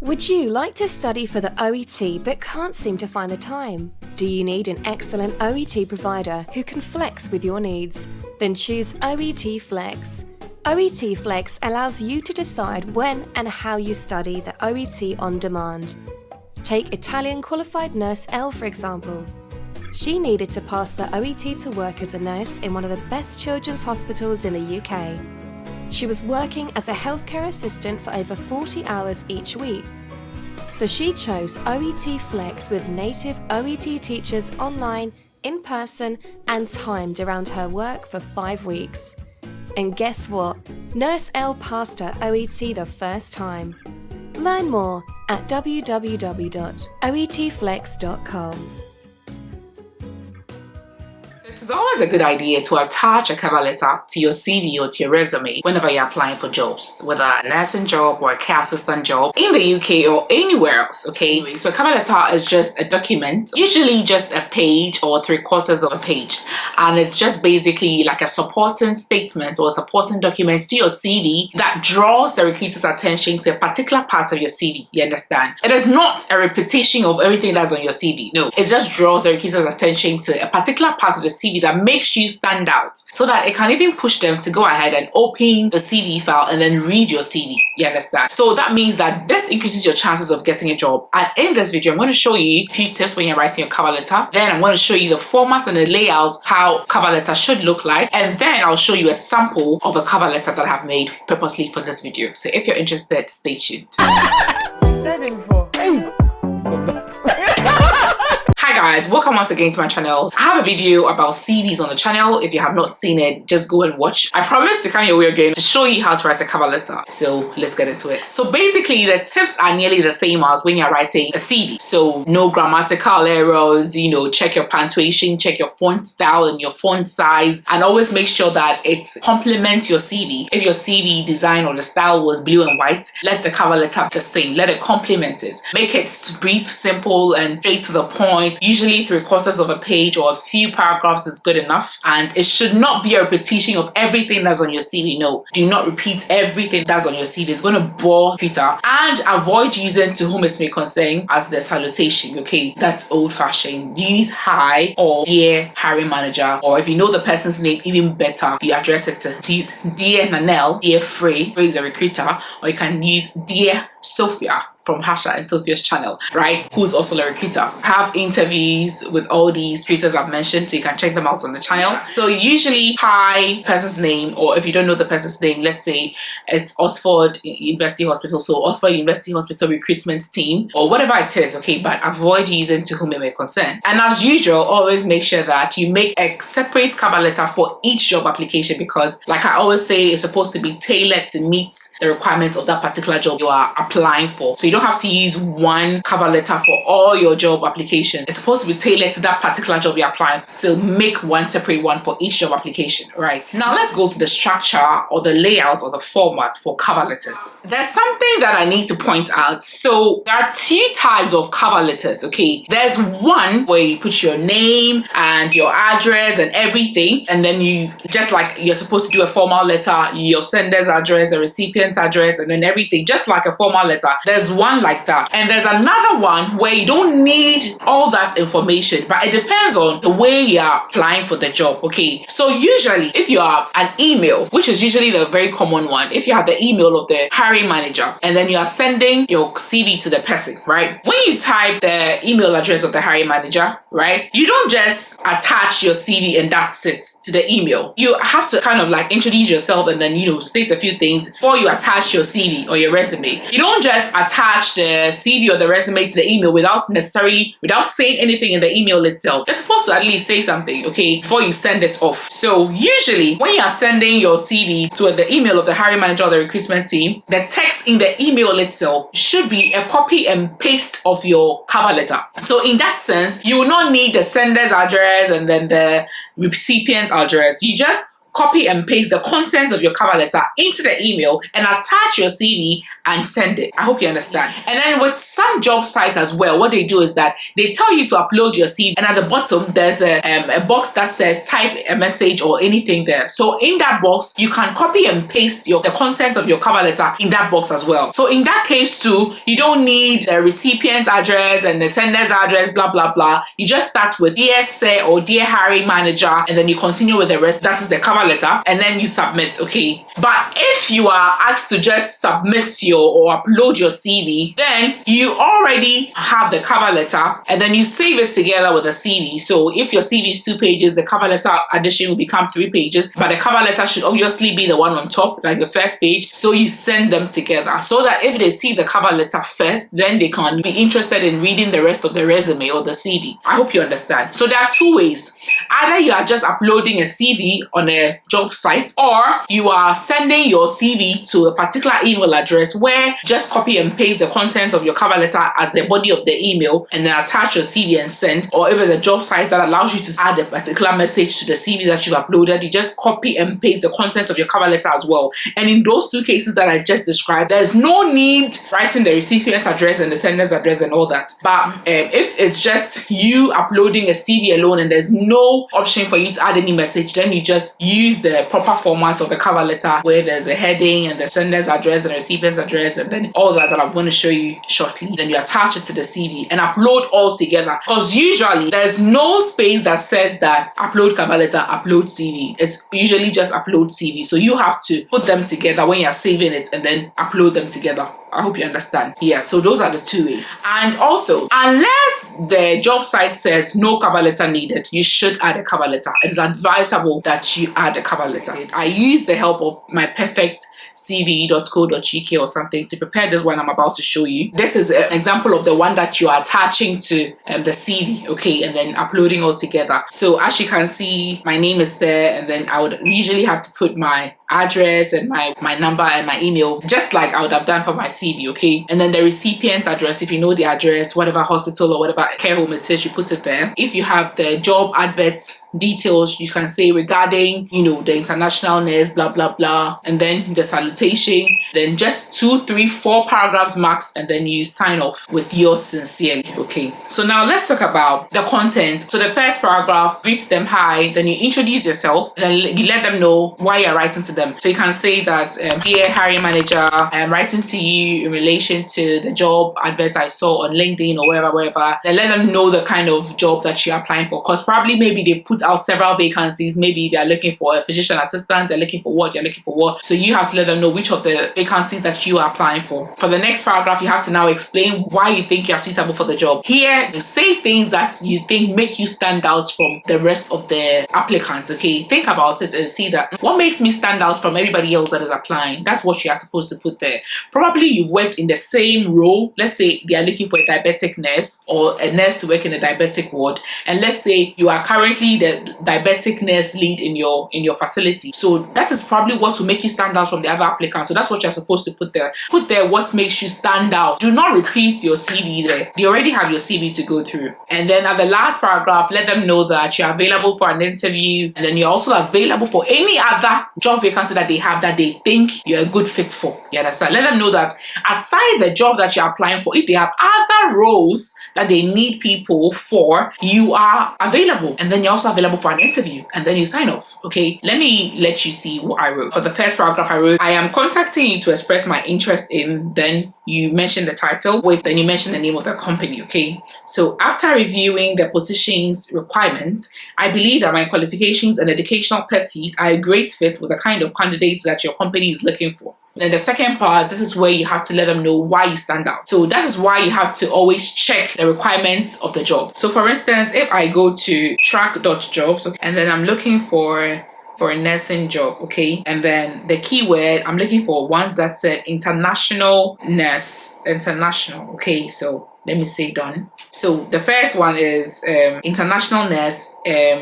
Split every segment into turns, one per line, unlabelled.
Would you like to study for the OET but can't seem to find the time? Do you need an excellent OET provider who can flex with your needs? Then choose OET Flex. OET Flex allows you to decide when and how you study the OET on demand. Take Italian qualified nurse Elle, for example. She needed to pass the OET to work as a nurse in one of the best children's hospitals in the UK. She was working as a healthcare assistant for over 40 hours each week. So she chose OET Flex with native OET teachers online, in person, and timed around her work for 5 weeks. And guess what? Nurse Elle passed her OET the first time. Learn more at www.oetflex.com.
It's always a good idea to attach a cover letter to your CV or to your resume whenever you're applying for jobs, whether a nursing job or a care assistant job in the UK or anywhere else, okay? So a cover letter is just a document, usually just a page or 3/4 of a page. And it's just basically like a supporting statement or a supporting document to your CV that draws the recruiter's attention to a particular part of your CV, you understand? It is not a repetition of everything that's on your CV, no. It just draws the recruiter's attention to a particular part of the CV that makes you stand out, so that it can even push them to go ahead and open the CV file and then read your CV, you understand? So that means that this increases your chances of getting a job. And in this video, I'm going to show you a few tips when you're writing your cover letter. Then I'm going to show you the format and the layout, how cover letter should look like. And then I'll show you a sample of a cover letter that I have made purposely for this video. So if you're interested, stay tuned.
Said it before. Hey, stop that.
Hi guys, welcome once again to my channel. I have a video about CVs on the channel. If you have not seen it, just go and watch. I promise to come your way again to show you how to write a cover letter. So let's get into it. So basically the tips are nearly the same as when you're writing a CV. So no grammatical errors, check your punctuation, check your font style and your font size, and always make sure that it complements your CV. If your CV design or the style was blue and white, let the cover letter the same. Let it complement it. Make it brief, simple, and straight to the point. Usually 3/4 of a page or a few paragraphs is good enough, and it should not be a repetition of everything that's on your CV. No, do not repeat everything that's on your CV. It's going to bore Peter. And avoid using "to whom it may concern" as the salutation, okay? That's old-fashioned. Use "hi" or "dear hiring manager," or if you know the person's name even better, you address it to use "dear Nanelle," "dear Frey," who is a recruiter, or you can use "dear Sophia" from Hasha and Sophia's channel, right? Who's also a recruiter. I have interviews with all these recruiters I've mentioned, so you can check them out on the channel. So usually, hi, person's name, or if you don't know the person's name, let's say it's Oxford University Hospital, so Oxford University Hospital recruitment team, or whatever it is, okay? But avoid using "to whom it may concern." And as usual, always make sure that you make a separate cover letter for each job application, because like I always say, it's supposed to be tailored to meet the requirements of that particular job you are applying for. So you don't have to use one cover letter for all your job applications. It's supposed to be tailored to that particular job you're applying for. So make one separate one for each job application, right? Now let's go to the structure or the layout or the format for cover letters. There's something that I need to point out. So there are 2 types of cover letters, okay? There's one where you put your name and your address and everything, and then you, just like you're supposed to do a formal letter, your sender's address, the recipient's address, and then everything, just like a formal letter. There's one like that, and there's another one where you don't need all that information, but it depends on the way you're applying for the job, okay? So usually if you have an email, which is usually the very common one, if you have the email of the hiring manager and then you are sending your CV to the person, right? When you type the email address of the hiring manager, right, you don't just attach your CV and that's it to the email. You have to kind of like introduce yourself and then state a few things before you attach your CV or your resume. You don't just attach the CV or the resume to the email without saying anything in the email itself. You're supposed to at least say something, okay, before you send it off. So usually when you are sending your CV to the email of the hiring manager or the recruitment team, the text in the email itself should be a copy and paste of your cover letter. So in that sense, you will not need the sender's address and then the recipient's address. You just copy and paste the content of your cover letter into the email and attach your CV and send it. I hope you understand. And then with some job sites as well, what they do is that they tell you to upload your CV, and at the bottom there's a box that says type a message or anything there. So in that box, you can copy and paste the content of your cover letter in that box as well. So in that case too, you don't need the recipient's address and the sender's address, blah blah blah. You just start with dear sir or dear hiring manager, and then you continue with the rest. That is the cover letter, and then you submit. Okay. But if you are asked to just submit or upload your CV, then you already have the cover letter, and then you save it together with the CV. So if your CV is 2 pages, the cover letter addition will become 3 pages, but the cover letter should obviously be the one on top, like the first page. So you send them together so that if they see the cover letter first, then they can be interested in reading the rest of the resume or the CV. I hope you understand. So there are 2 ways. Either you are just uploading a CV on a job site, or you are sending your CV to a particular email address where just copy and paste the content of your cover letter as the body of the email and then attach your CV and send. Or if it's a job site that allows you to add a particular message to the CV that you've uploaded, you just copy and paste the content of your cover letter as well. And in those 2 cases that I just described, there's no need writing the recipient's address and the sender's address and all that. But if it's just you uploading a CV alone and there's no option for you to add any message, then you just use the proper format of a cover letter where there's a heading and the sender's address and the recipient's address and then all that I'm going to show you shortly. Then you attach it to the CV and upload all together, because usually there's no space that says that upload cover letter, upload CV. It's usually just upload CV. So you have to put them together when you're saving it and then upload them together. I hope you understand. Yeah, so those are the 2 ways. And also, unless the job site says no cover letter needed, you should add a cover letter. It is advisable that you add a cover letter. I use the help of my perfectcv.co.uk or something to prepare this one I'm about to show you. This is an example of the one that you are attaching to the CV, okay, and then uploading all together. So as you can see, my name is there, and then I would usually have to put my address and my number and my email, just like I would have done for my CV, okay? And then the recipient's address, if you know the address, whatever hospital or whatever care home it is, you put it there. If you have the job adverts details, you can say regarding, the international nurse, blah blah blah, and then the salutation, then just 2, 3, 4 paragraphs max, and then you sign off with yours sincerely. Okay, so now let's talk about the content. So the first paragraph greets them hi, then you introduce yourself, and then you let them know why you're writing to them. So you can say that, dear hiring manager, I'm writing to you in relation to the job advert I saw on LinkedIn or wherever. Then let them know the kind of job that you're applying for, because probably maybe they put out several vacancies. Maybe they're looking for a physician assistant, they're looking for what, you're looking for what. So you have to let them know which of the vacancies that you are applying for. For the next paragraph, you have to now explain why you think you're suitable for the job. Here, say things that you think make you stand out from the rest of the applicants, okay? Think about it and see that what makes me stand out from everybody else that is applying. That's what you are supposed to put there. Probably you've worked in the same role. Let's say they are looking for a diabetic nurse or a nurse to work in a diabetic ward, and let's say you are currently the diabetic nurse lead in your facility. So that is probably what will make you stand out from the other applicants. So that's what you're supposed to put there. Put there what makes you stand out. Do not repeat your CV there. They already have your CV to go through. And then at the last paragraph, let them know that you're available for an interview, and then you're also available for any other job vacancy that they have that they think you're a good fit for. You understand? Let them know that aside the job that you're applying for, if they have other roles that they need people for, you are available, and then you're also available for an interview, and then you sign off. Okay, let me let you see what I wrote. For the first paragraph, I wrote, I am contacting you to express my interest in, then you mention the title with, then you mention the name of the company. Okay, so after reviewing the position's requirements, I believe that my qualifications and educational pursuits are a great fit with the kind of candidates that your company is looking for. Then the second part, this is where you have to let them know why you stand out. So that is why you have to always check the requirements of the job. So for instance, if I go to track.jobs, and then I'm looking for a nursing job, okay, and then the keyword I'm looking for one that said international nurse, international, okay, so Let me say done. So the first one is International Nurse,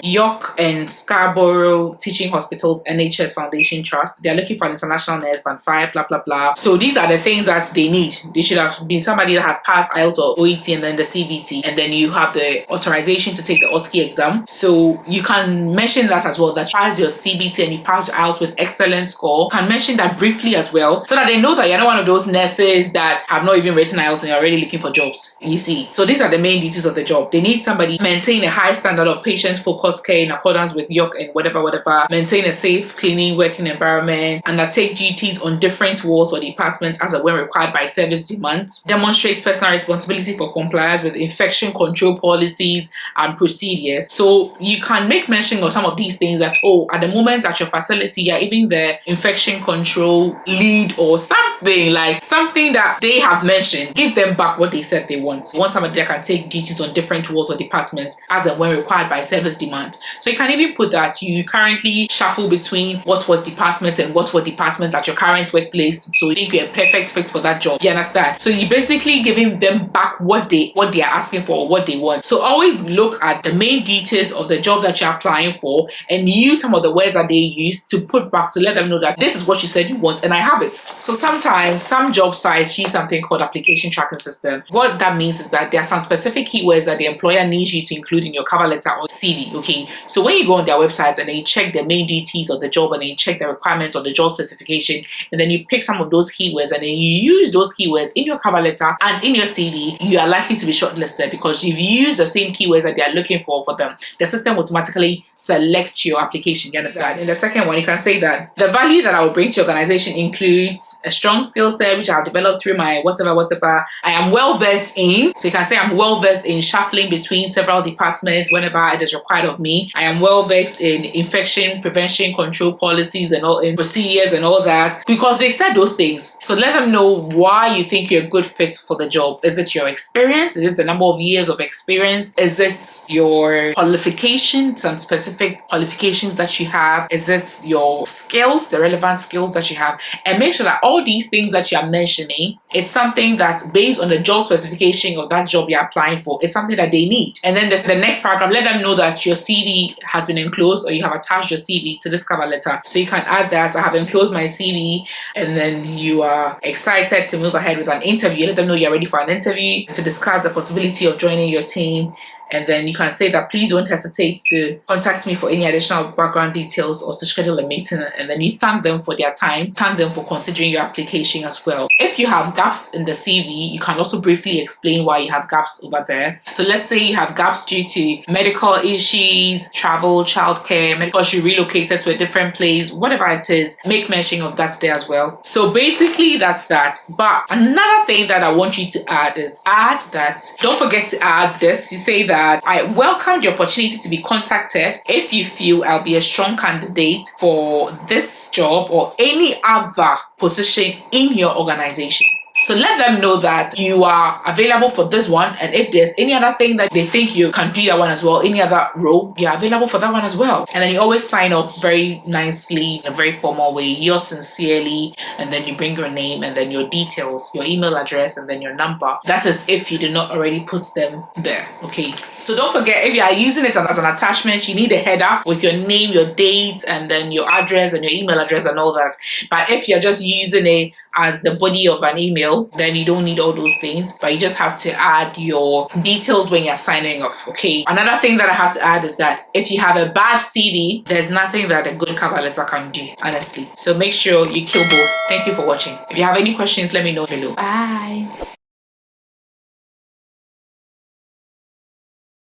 York and Scarborough Teaching Hospitals NHS Foundation Trust. They're looking for an international nurse, band 5, blah, blah, blah. So these are the things that they need. They should have been somebody that has passed IELTS or OET and then the CBT. And then you have the authorization to take the OSCE exam. So you can mention that as well, that you passed your CBT and you passed your IELTS with excellent score. You can mention that briefly as well, so that they know that you're not one of those nurses that have not even written IELTS and you're already looking for jobs. You see. So these are the main duties of the job. They need somebody maintain a high standard of patient-focused care in accordance with York and whatever, maintain a safe, cleaning working environment, undertake duties on different wards or departments as and when required by service demands, demonstrates personal responsibility for compliance with infection control policies and procedures. So you can make mention of some of these things that, oh, at the moment at your facility, you're even the infection control lead or something, like something that they have mentioned. Give them back what they said they want. You want somebody that can take duties on different wards or departments as and when required by service demand. So you can even put that you currently shuffle between what departments and what departments at your current workplace. So you think you're a perfect fit for that job. You understand? So you're basically giving them back what they are asking for or what they want. So always look at the main details of the job that you're applying for and use some of the words that they use to put back to let them know that this is what you said you want and I have it. So sometimes some job sites use something called application tracking system. What that means is that there are some specific keywords that the employer needs you to include in your cover letter or CV. Okay, so when you go on their website and then you check the main duties of the job and then you check the requirements of the job specification, and then you pick some of those keywords and then you use those keywords in your cover letter and in your CV, you are likely to be shortlisted because you've used the same keywords that they are looking for them. The system automatically select your application. You understand? In the second one, you can say that the value that I will bring to your organization includes a strong skill set which I have developed through my whatever I am well versed in. So you can say I'm well versed in shuffling between several departments whenever it is required of me. I am well versed in infection prevention control policies and all, in procedures and all that, because they said those things. So let them know why you think you're a good fit for the job. Is it your experience? Is it the number of years of experience? Is it your qualifications, some specific qualifications that you have? Is it your skills, the relevant skills that you have? And make sure that all these things that you are mentioning, it's something that based on the job specification of that job you're applying for, is something that they need. And then the next paragraph, let them know that your CV has been enclosed or you have attached your CV to this cover letter. So you can add that I have enclosed my CV, and then you are excited to move ahead with an interview. Let them know you're ready for an interview to discuss the possibility of joining your team. And then you can say that please don't hesitate to contact me for any additional background details or to schedule a meeting. And then you thank them for their time, thank them for considering your application as well. If you have gaps in the CV, you can also briefly explain why you have gaps over there. So let's say you have gaps due to medical issues, travel, childcare, because you relocated to a different place, whatever it is, make mention of that there as well. So basically that's that. But another thing that I want you to add is that, don't forget to add this. You say that I welcome the opportunity to be contacted if you feel I'll be a strong candidate for this job or any other position in your organization. So let them know that you are available for this one, and if there's any other thing that they think you can do that one as well, any other role, you're available for that one as well. And then you always sign off very nicely in a very formal way, yours sincerely, and then you bring your name and then your details, your email address, and then your number. That is if you did not already put them there. Okay, so don't forget, if you are using it as an attachment, you need a header with your name, your date, and then your address and your email address and all that. But if you're just using it as the body of an email, then you don't need all those things, but you just have to add your details when you're signing off. Okay, another thing that I have to add is that if you have a bad CV, there's nothing that a good cover letter can do, honestly. So make sure you kill both. Thank you for watching. If you have any questions, let me know below. Bye.